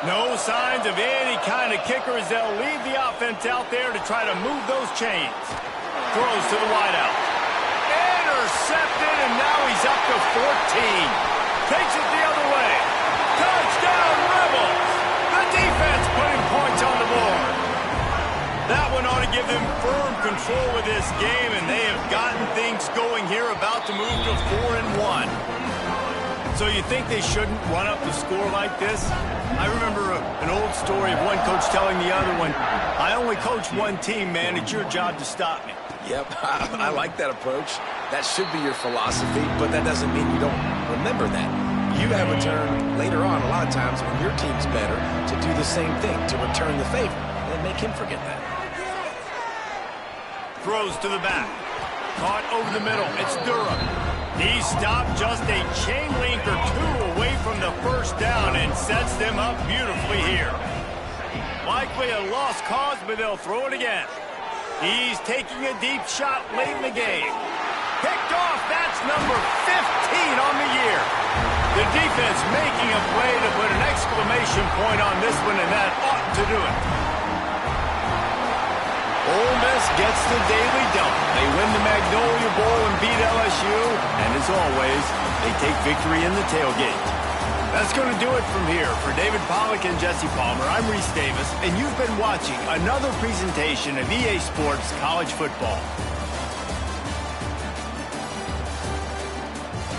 No signs of any kind of kicker as they'll leave the offense out there to try to move those chains. Throws to the wideout. Intercepted, and now he's up to 14. Takes it the other way. Touchdown, Rebels! The defense putting points on the board. That one ought to give them firm control of this game, and they have gotten things going here, about to move to 4-1. So you think they shouldn't run up the score like this? I remember an old story of one coach telling the other one, I only coach one team, man. It's your job to stop me. Yep, I like that approach. That should be your philosophy, but that doesn't mean you don't remember that. You have a turn later on, a lot of times, when your team's better, to do the same thing, to return the favor, and make him forget that. Throws to the back. Caught over the middle. It's Durham. He stopped just a chain link or two away from the first down and sets them up beautifully here. Likely a lost cause, but they'll throw it again. He's taking a deep shot late in the game. Picked off. That's number 15 on the year. The defense making a play to put an exclamation point on this one, and that ought to do it. Ole Miss gets the daily double. They win the Magnolia Bowl and beat LSU, and as always, they take victory in the tailgate. That's going to do it from here. For David Pollack and Jesse Palmer, I'm Reese Davis, and you've been watching another presentation of EA Sports College Football.